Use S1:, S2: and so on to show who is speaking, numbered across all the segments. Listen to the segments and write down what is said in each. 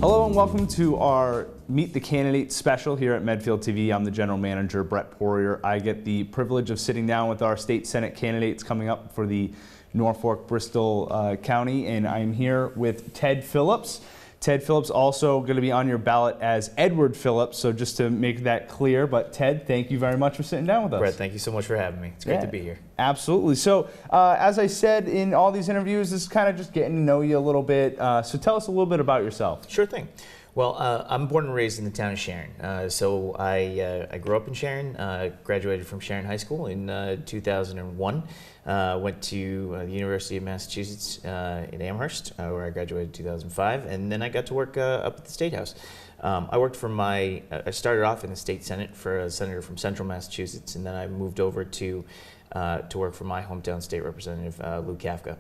S1: Hello and welcome to our Meet the Candidate special here at Medfield TV. I'm the General Manager, Brett Poirier. I get the privilege of sitting down with our state Senate candidates coming up for the Norfolk, Bristol County, and I'm here with Ted Phillips. Ted Phillips also going to be on your ballot as Edward Phillips, so just to make that clear. But Ted, thank you very much for sitting down with us.
S2: Brett, thank you so much for having me. It's great to be here.
S1: Absolutely. So as I said in all these interviews, this is kind of just getting to know you a little bit. So tell us a little bit about yourself.
S2: Sure thing. Well, I'm born and raised in the town of Sharon. So I grew up in Sharon, graduated from Sharon High School in 2001. Went to the University of Massachusetts in Amherst, where I graduated in 2005, and then I got to work up at the State House. I worked for I started off in the State Senate for a senator from Central Massachusetts, and then I moved over to work for my hometown state representative, Lou Kafka,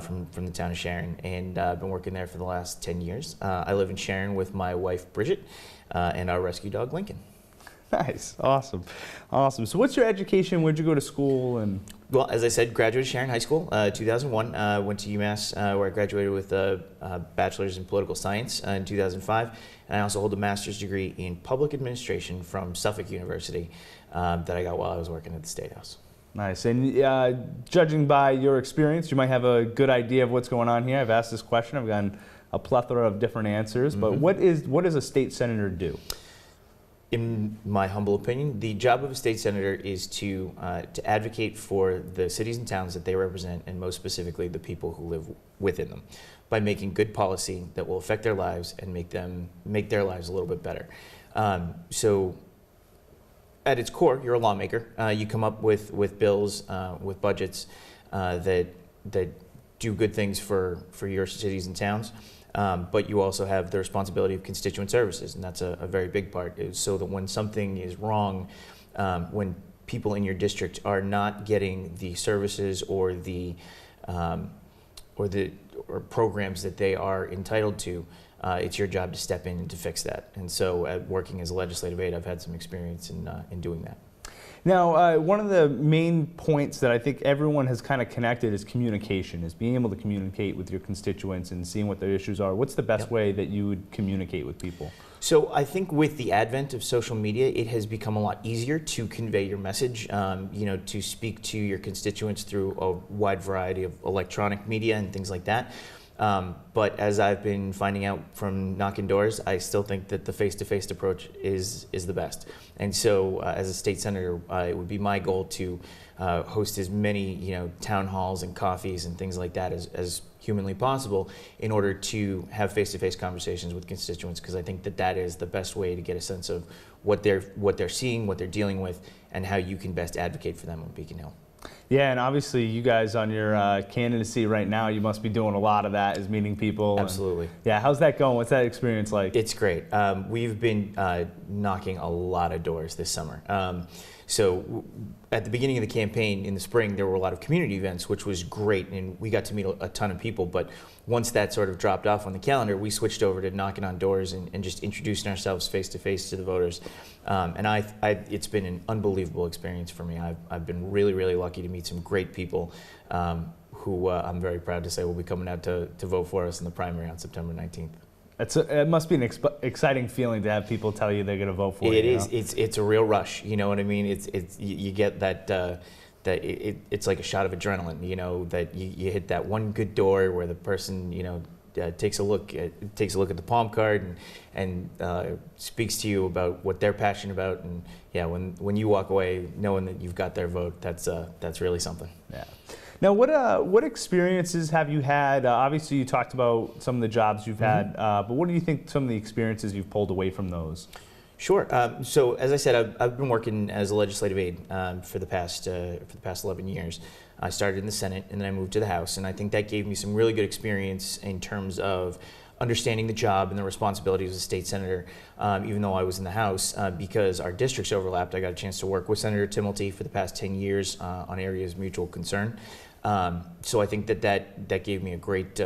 S2: from the town of Sharon, and I've been working there for the last 10 years. I live in Sharon with my wife, Bridget, and our rescue dog, Lincoln.
S1: Nice. Awesome. Awesome. So what's your education? Where'd you go to school? And
S2: well, as I said, graduated Sharon High School, 2001. Went to UMass, where I graduated with a bachelor's in political science in 2005. And I also hold a master's degree in public administration from Suffolk University that I got while I was working at the State House.
S1: Nice. And judging by your experience, you might have a good idea of what's going on here. I've asked this question. I've gotten a plethora of different answers. But what does a state senator do?
S2: In my humble opinion, the job of a state senator is to advocate for the cities and towns that they represent, and most specifically the people who live within them, by making good policy that will affect their lives and make their lives a little bit better. So at its core, you're a lawmaker. You come up with bills, with budgets that do good things for your cities and towns. But you also have the responsibility of constituent services, and that's a very big part, so that when something is wrong, when people in your district are not getting the services or programs that they are entitled to, it's your job to step in and to fix that. And so working as a legislative aide, I've had some experience in doing that.
S1: Now, one of the main points that I think everyone has kind of connected is communication, is being able to communicate with your constituents and seeing what their issues are. What's the best way that you would communicate with people?
S2: So I think with the advent of social media, it has become a lot easier to convey your message, to speak to your constituents through a wide variety of electronic media and things like that. But as I've been finding out from knocking doors, I still think that the face-to-face approach is the best. And so as a state senator, it would be my goal to host as many town halls and coffees and things like that as humanly possible in order to have face-to-face conversations with constituents, because I think that is the best way to get a sense of what they're seeing, what they're dealing with, and how you can best advocate for them on Beacon Hill.
S1: Yeah, and obviously you guys on your candidacy right now, you must be doing a lot of that, is meeting people.
S2: Absolutely.
S1: Yeah, how's that going? What's that experience like?
S2: It's great. We've been knocking a lot of doors this summer. So at the beginning of the campaign in the spring, there were a lot of community events, which was great, and we got to meet a ton of people. But once that sort of dropped off on the calendar, we switched over to knocking on doors and just introducing ourselves face-to-face to the voters. And it's been an unbelievable experience for me. I've been really, really lucky to meet some great people who I'm very proud to say will be coming out to vote for us in the primary on September 19th.
S1: It must be an exciting feeling to have people tell you they're going to vote for you.
S2: It is. It's a real rush. You know what I mean? You get that. It's like a shot of adrenaline. That you hit that one good door where the person takes a look at the palm card and speaks to you about what they're passionate about. And yeah, when you walk away knowing that you've got their vote, that's really something.
S1: Yeah. Now, what experiences have you had? Obviously, you talked about some of the jobs you've had, but what do you think some of the experiences you've pulled away from those?
S2: Sure. So, as I said, I've been working as a legislative aide for the past 11 years. I started in the Senate, and then I moved to the House, and I think that gave me some really good experience in terms of understanding the job and the responsibilities as a state senator, even though I was in the House, because our districts overlapped. I got a chance to work with Senator Timilty for the past 10 years on areas of mutual concern. So I think that gave me a great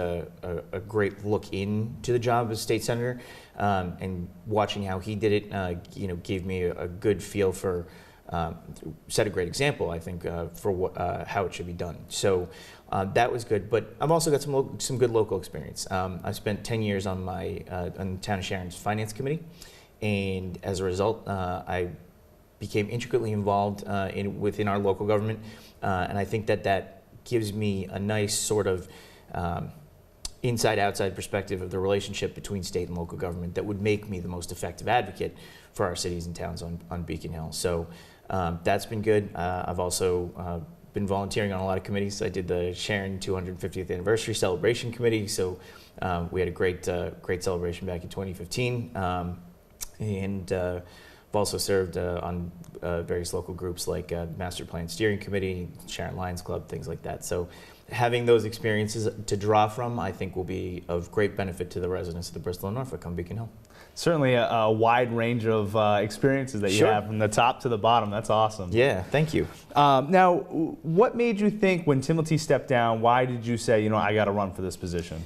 S2: look into the job as state senator, and watching how he did it, gave me a good feel for set a great example, I think, for how it should be done. So that was good. But I've also got some good local experience. I spent 10 years on the Town of Sharon's Finance Committee, and as a result, I became intricately involved within our local government, and I think that gives me a nice sort of inside-outside perspective of the relationship between state and local government that would make me the most effective advocate for our cities and towns on Beacon Hill. So that's been good. I've also been volunteering on a lot of committees. I did the Sharon 250th Anniversary Celebration Committee, so we had a great celebration back in 2015. And I've also served on various local groups like Master Plan Steering Committee, Sharon Lions Club, things like that. So having those experiences to draw from, I think, will be of great benefit to the residents of the Bristol and Norfolk on Beacon Hill.
S1: Certainly a wide range of experiences that you have from the top to the bottom. That's awesome.
S2: Yeah, thank you.
S1: Now, what made you think when Timothy stepped down, why did you say, I got to run for this position?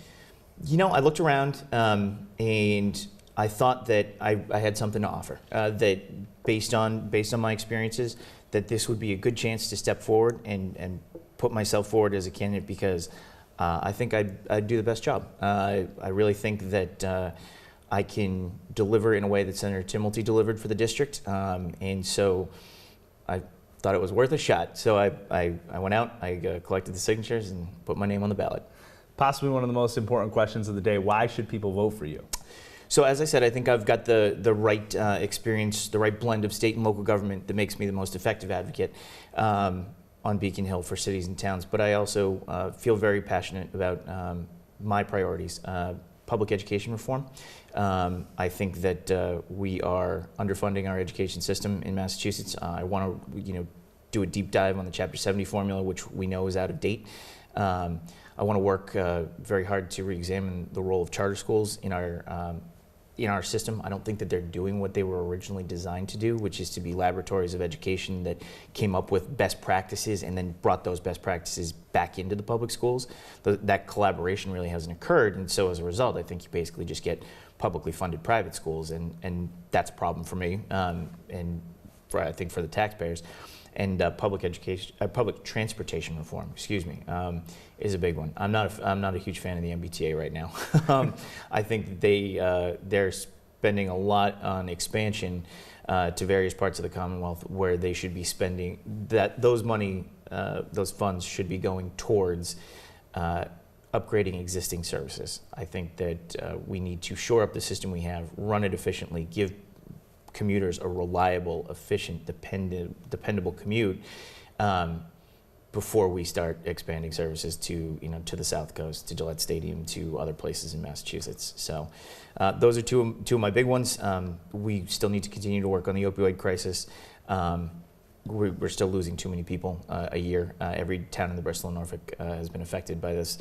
S2: I looked around and I thought that I had something to offer, that based on my experiences, that this would be a good chance to step forward and put myself forward as a candidate, because I think I'd do the best job. I really think that I can deliver in a way that Senator Timilty delivered for the district, and so I thought it was worth a shot. So I went out, I collected the signatures and put my name on the ballot.
S1: Possibly one of the most important questions of the day, why should people vote for you?
S2: So as I said, I think I've got the right experience, the right blend of state and local government that makes me the most effective advocate on Beacon Hill for cities and towns. But I also feel very passionate about my priorities. Public education reform. I think that we are underfunding our education system in Massachusetts. I want to do a deep dive on the Chapter 70 formula, which we know is out of date. I want to work very hard to re-examine the role of charter schools in our system. I don't think that they're doing what they were originally designed to do, which is to be laboratories of education that came up with best practices and then brought those best practices back into the public schools. That collaboration really hasn't occurred, and so as a result, I think you basically just get publicly funded private schools, and that's a problem for me, and I think for the taxpayers. And public transportation reform, is a big one. I'm not a huge fan of the MBTA right now. I think they're spending a lot on expansion to various parts of the Commonwealth where they should be spending those funds should be going towards upgrading existing services. I think that we need to shore up the system we have, run it efficiently, give commuters a reliable, efficient, dependable commute before we start expanding services to the South Coast, to Gillette Stadium, to other places in Massachusetts. So those are two of my big ones. We still need to continue to work on the opioid crisis. We're still losing too many people a year. Every town in the Bristol and Norfolk has been affected by this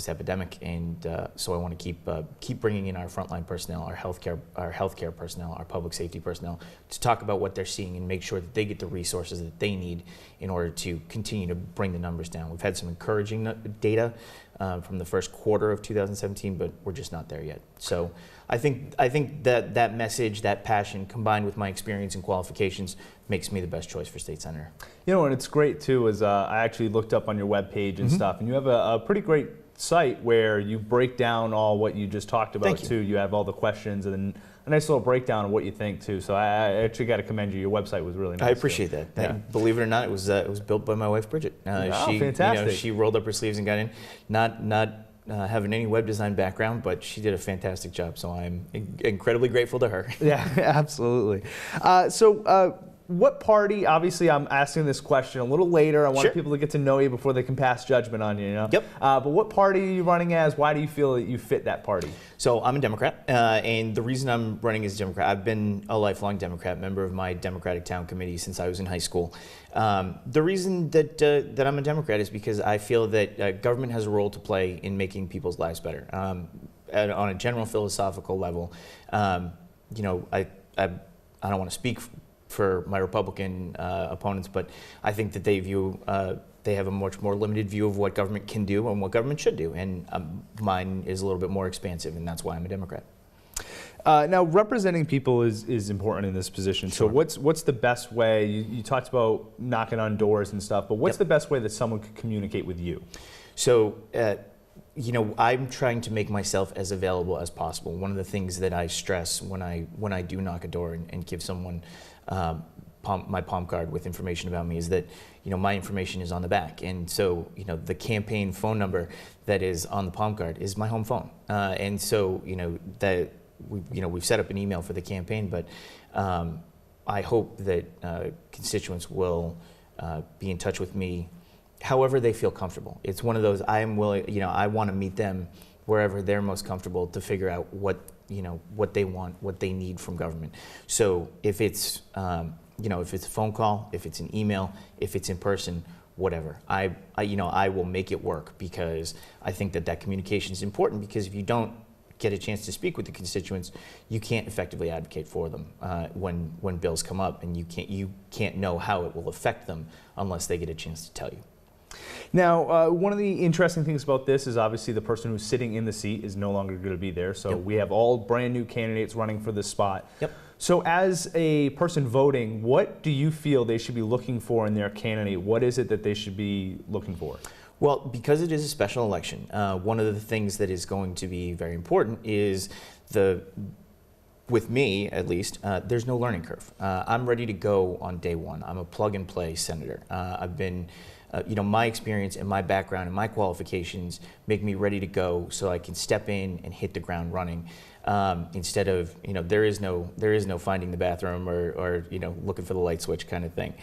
S2: epidemic, and so I want to keep bringing in our frontline personnel, our healthcare personnel, our public safety personnel, to talk about what they're seeing and make sure that they get the resources that they need in order to continue to bring the numbers down. We've had some encouraging data from the first quarter of 2017, but we're just not there yet. So I think that message, that passion, combined with my experience and qualifications, makes me the best choice for state senator.
S1: And it's great too, is I actually looked up on your webpage and stuff, and you have a pretty great site where you break down all what you just talked about too. You have all the questions and then a nice little breakdown of what you think too. So I actually got to commend you. Your website was really nice.
S2: I appreciate that. Yeah. Believe it or not, it was built by my wife Bridget.
S1: Fantastic.
S2: She rolled up her sleeves and got in. Not having any web design background, but she did a fantastic job. So I'm incredibly grateful to her.
S1: Yeah, absolutely. What party, obviously I'm asking this question a little later. I want people to get to know you before they can pass judgment on you,
S2: Yep.
S1: But what party are you running as? Why do you feel that you fit that party?
S2: So I'm a Democrat, and the reason I'm running as a Democrat, I've been a lifelong Democrat, member of my Democratic Town Committee since I was in high school. The reason that I'm a Democrat is because I feel that government has a role to play in making people's lives better. On a general philosophical level, I don't want to speak for my Republican opponents, but I think that they have a much more limited view of what government can do and what government should do, and mine is a little bit more expansive, and that's why I'm a Democrat.
S1: Now, representing people is important in this position.
S2: Sure.
S1: So what's the best way? You talked about knocking on doors and stuff, but what's the best way that someone could communicate with you?
S2: So, I'm trying to make myself as available as possible. One of the things that I stress when I do knock a door and give someone my palm card with information about me is that, my information is on the back. And so, the campaign phone number that is on the palm card is my home phone. And so, that we've set up an email for the campaign, but I hope that constituents will be in touch with me however they feel comfortable. It's one of those, I am willing, I want to meet them wherever they're most comfortable to figure out what they want, what they need from government. So if it's, if it's a phone call, if it's an email, if it's in person, whatever, I will make it work, because I think that communication is important, because if you don't get a chance to speak with the constituents, you can't effectively advocate for them when bills come up, and you can't know how it will affect them unless they get a chance to tell you.
S1: Now, one of the interesting things about this is obviously the person who's sitting in the seat is no longer going to be there. So we have all brand new candidates running for this spot.
S2: Yep.
S1: So as a person voting, what do you feel they should be looking for in their candidate? What is it that they should be looking for?
S2: Well, because it is a special election, one of the things that is going to be very important is with me at least, there's no learning curve. I'm ready to go on day one. I'm a plug and play senator. I've been, my experience and my background and my qualifications make me ready to go, so I can step in and hit the ground running. Instead of, there is no finding the bathroom or looking for the light switch kind of thing.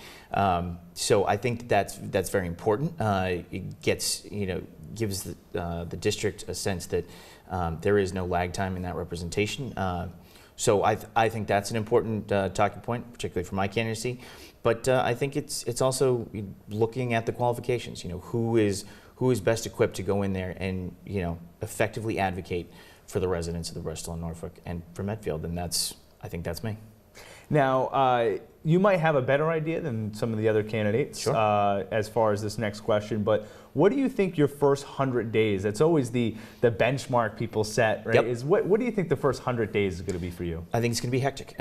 S2: So I think that's very important. It gives the district a sense that there is no lag time in that representation. So I think that's an important talking point, particularly for my candidacy. But I think it's also looking at the qualifications. Who is best equipped to go in there and effectively advocate for the residents of the Bristol and Norfolk and for Medfield, and I think that's me.
S1: Now, you might have a better idea than some of the other candidates
S2: Sure.
S1: As far as this next question, but what do you think your first 100 days, that's always the benchmark people set, right?
S2: Yep.
S1: Is what do you think the first 100 days is going to be for you?
S2: I think it's going to be hectic.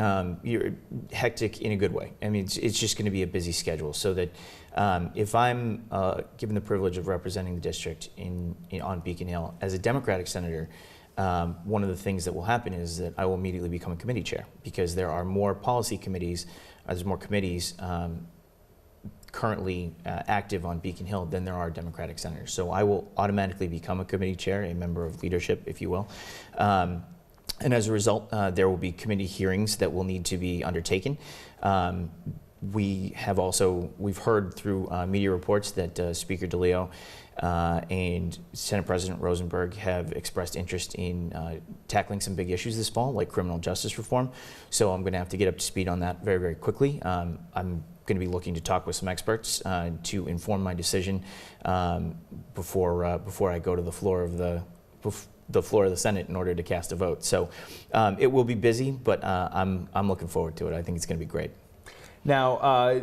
S2: You're hectic in a good way. I mean, it's just going to be a busy schedule, so that if I'm given the privilege of representing the district on Beacon Hill as a Democratic senator, one of the things that will happen is that I will immediately become a committee chair, because there are more policy committees, there's more committees currently active on Beacon Hill than there are Democratic senators. So I will automatically become a committee chair, a member of leadership, if you will. And as a result, there will be committee hearings that will need to be undertaken. We've heard through media reports that Speaker DeLeo and Senate President Rosenberg have expressed interest in tackling some big issues this fall, like criminal justice reform. So I'm going to have to get up to speed on that very, very quickly. I'm going to be looking to talk with some experts to inform my decision before I go to the floor of the Senate in order to cast a vote. So it will be busy, but I'm looking forward to it. I think it's going to be great.
S1: Now,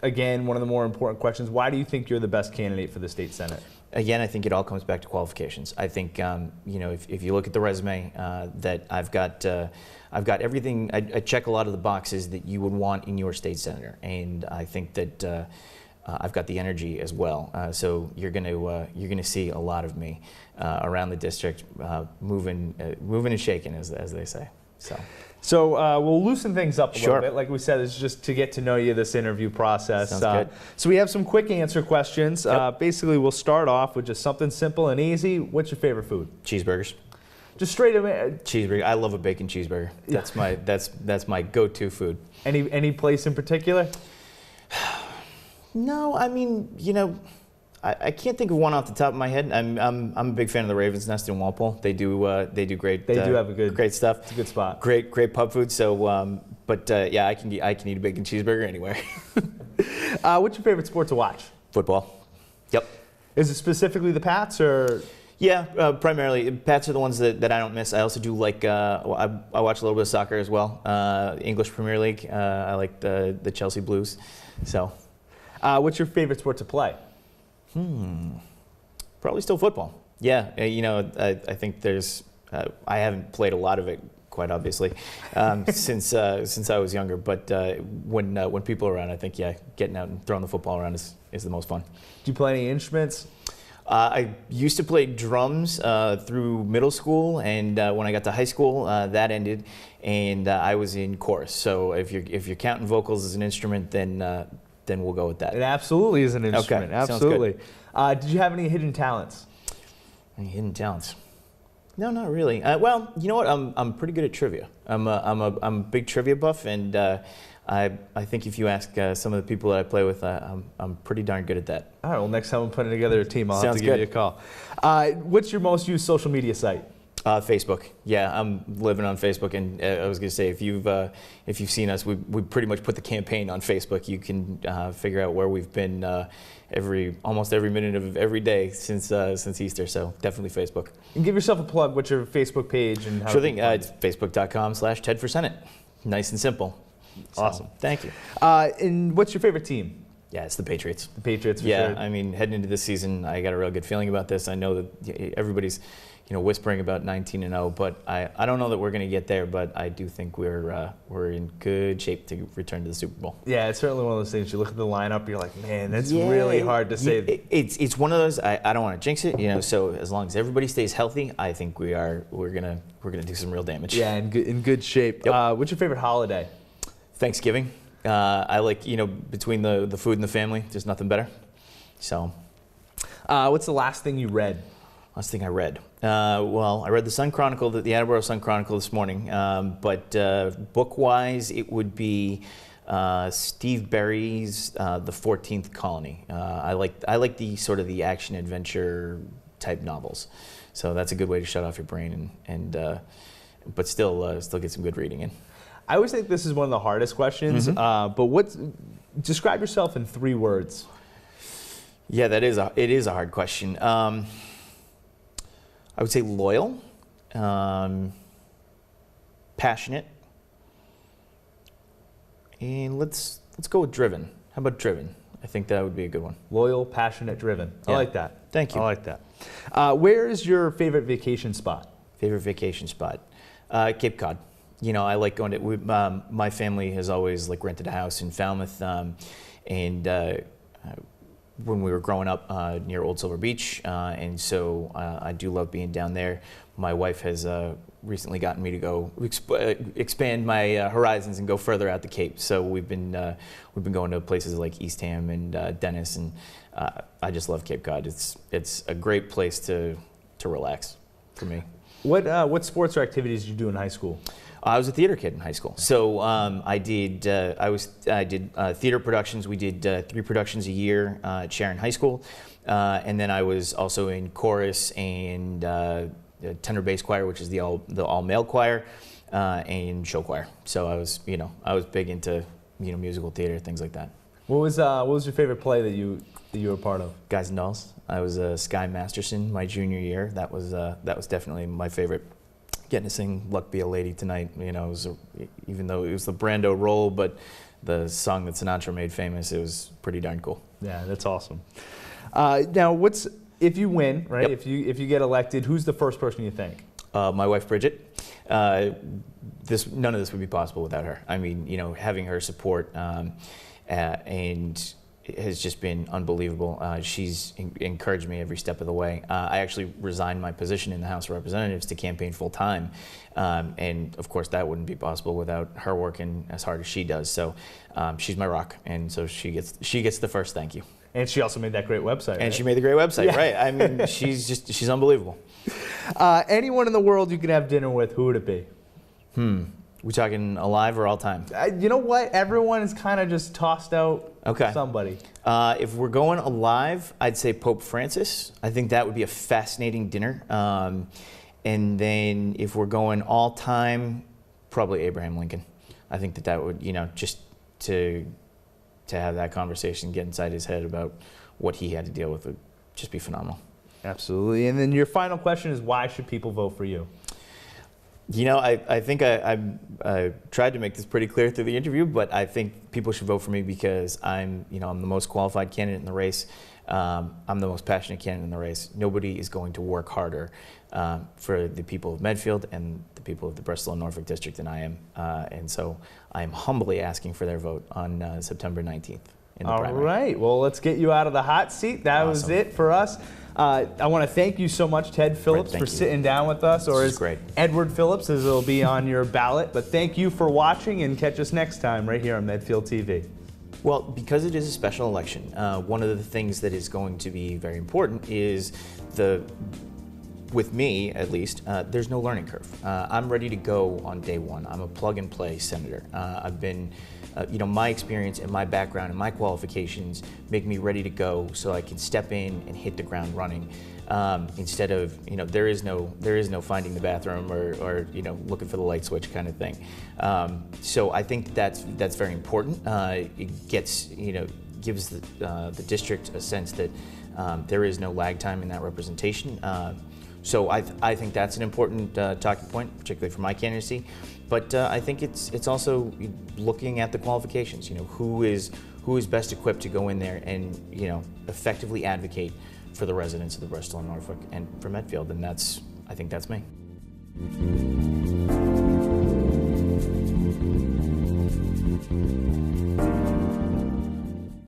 S1: again, one of the more important questions, why do you think you're the best candidate for the state Senate?
S2: Again, I think it all comes back to qualifications. I think, if you look at the resume, that I've got everything. I check a lot of the boxes that you would want in your state senator, and I think that I've got the energy as well. So you're going to see a lot of me around the district, moving and shaking, as they say.
S1: So we'll loosen things up a
S2: Sure.
S1: little bit. Like we said, it's just to get to know you, this interview process.
S2: Sounds good.
S1: So we have some quick answer questions.
S2: Yep.
S1: Basically, we'll start off with just something simple and easy. What's your favorite food?
S2: Cheeseburgers.
S1: Just straight away.
S2: Cheeseburger. I love a bacon cheeseburger. That's my go-to food.
S1: Any place in particular?
S2: No, I mean, I can't think of one off the top of my head. I'm a big fan of the Raven's Nest in Walpole. They do great.
S1: They do have great
S2: stuff.
S1: It's a good spot.
S2: Great pub food. So, yeah, I can eat a bacon cheeseburger anywhere.
S1: What's your favorite sport to watch?
S2: Football. Yep.
S1: Is it specifically the Pats or?
S2: Yeah, primarily. Pats are the ones that I don't miss. I also do like, I watch a little bit of soccer as well. English Premier League. I like the Chelsea Blues. So.
S1: What's your favorite sport to play?
S2: Probably still football. Yeah, I think there's. I haven't played a lot of it quite obviously, since I was younger. But when people are around, I think, yeah, getting out and throwing the football around is the most fun.
S1: Do you play any instruments?
S2: I used to play drums through middle school, and when I got to high school, that ended, and I was in chorus. So if you're counting vocals as an instrument, then we'll go with that.
S1: It absolutely is an instrument.
S2: Okay,
S1: absolutely. Did you have any hidden talents?
S2: Any hidden talents? No, not really. Well, you know what? I'm pretty good at trivia. I'm a big trivia buff, and I think if you ask some of the people that I play with, I'm pretty darn good at that.
S1: All right, well, next time I'm putting together a team, I'll have
S2: Sounds
S1: to give
S2: good.
S1: you a call. What's your most used social media site?
S2: Facebook. Yeah, I'm living on Facebook, and I was going to say, if you've seen us, we pretty much put the campaign on Facebook. You can figure out where we've been almost every minute of every day since Easter. So definitely Facebook.
S1: And give yourself a plug. What's your Facebook page and how?
S2: Sure thing. It's facebook.com/Ted for Senate. Nice and simple.
S1: Awesome.
S2: So, thank you.
S1: And what's your favorite team?
S2: Yeah, it's the Patriots.
S1: The Patriots, for
S2: Yeah,
S1: sure.
S2: I mean, heading into this season, I got a real good feeling about this. I know that everybody's, whispering about 19-0, but I don't know that we're going to get there. But I do think we're in good shape to return to the Super Bowl.
S1: Yeah, it's certainly one of those things. You look at the lineup, you're like, man, that's really hard to say.
S2: It's one of those. I don't want to jinx it, So as long as everybody stays healthy, I think we're gonna do some real damage.
S1: Yeah, in good shape.
S2: Yep.
S1: What's your favorite holiday?
S2: Thanksgiving. I like, between the food and the family, there's nothing better. So.
S1: What's the last thing you read?
S2: Last thing I read. Well, I read the Sun Chronicle, the Attleboro Sun Chronicle this morning. But book-wise, it would be Steve Berry's The 14th Colony. I like the sort of the action adventure type novels. So that's a good way to shut off your brain but still get some good reading in.
S1: I always think this is one of the hardest questions. But describe yourself in 3 words.
S2: Yeah, it is a hard question. I would say loyal, passionate, and let's go with driven. How about driven? I think that would be a good one.
S1: Loyal, passionate, driven. I
S2: Yeah.
S1: like that.
S2: Thank you.
S1: I like that. Where is your favorite vacation spot?
S2: Favorite vacation spot? Cape Cod. I like going to. My family has always rented a house in Falmouth, and when we were growing up near Old Silver Beach, and so I do love being down there. My wife has recently gotten me to go expand my horizons and go further out the Cape. So we've been going to places like Eastham and Dennis, and I just love Cape Cod. It's a great place to relax for me.
S1: What sports or activities did you do in high school?
S2: I was a theater kid in high school, so I did theater productions. We did 3 productions a year at Sharon High School, and then I was also in chorus and tenor bass choir, which is the all male choir, and show choir. So I was big into musical theater, things like that.
S1: What was your favorite play that you were a part of?
S2: Guys and Dolls. I was Sky Masterson my junior year. That was definitely my favorite. Getting to sing "Luck Be a Lady" tonight, even though it was the Brando role, but the song that Sinatra made famous, it was pretty darn cool.
S1: Yeah, that's awesome. Now, if you win, right?
S2: Yep.
S1: If you get elected, who's the first person you think?
S2: My wife Bridget. None of this would be possible without her. I mean, having her support and it has just been unbelievable. She's encouraged me every step of the way. I actually resigned my position in the House of Representatives to campaign full time, and of course that wouldn't be possible without her working as hard as she does. So she's my rock, and so she gets the first thank you.
S1: And she also made that great website.
S2: And
S1: right?
S2: she made the great website,
S1: Yeah.
S2: right? I mean, she's unbelievable.
S1: Anyone in the world you could have dinner with, who would it be?
S2: We talking alive or all time?
S1: You know what? Everyone is kind of just tossed out.
S2: Okay.
S1: Somebody.
S2: If we're going alive, I'd say Pope Francis. I think that would be a fascinating dinner. And then if we're going all time, probably Abraham Lincoln. I think that would, just to have that conversation, get inside his head about what he had to deal with, would just be phenomenal.
S1: Absolutely. And then your final question is, why should people vote for you?
S2: I think I tried to make this pretty clear through the interview, but I think people should vote for me because I'm the most qualified candidate in the race. I'm the most passionate candidate in the race. Nobody is going to work harder for the people of Medfield and the people of the Bristol and Norfolk District than I am. And so I am humbly asking for their vote on September 19th in the primary.
S1: All right, well, let's get you out of the hot seat. That was
S2: Awesome.
S1: it for us. I want to thank you so much, Ted Phillips,
S2: Thank
S1: for
S2: you.
S1: sitting down with us, or
S2: This is
S1: as
S2: great.
S1: Edward Phillips, as it'll be on your ballot. But thank you for watching, and catch us next time right here on Medfield TV.
S2: Well, because it is a special election, one of the things that is going to be very important is with me at least, there's no learning curve. I'm ready to go on day one. I'm a plug and play senator. I've been, my experience and my background and my qualifications make me ready to go so I can step in and hit the ground running. Instead of, there is no finding the bathroom or looking for the light switch kind of thing. So I think that's very important. It gives the district a sense that there is no lag time in that representation. So I think that's an important talking point, particularly for my candidacy. But I think it's also looking at the qualifications. Who is best equipped to go in there and effectively advocate for the residents of the Bristol and Norfolk and for Medfield, and I think that's me.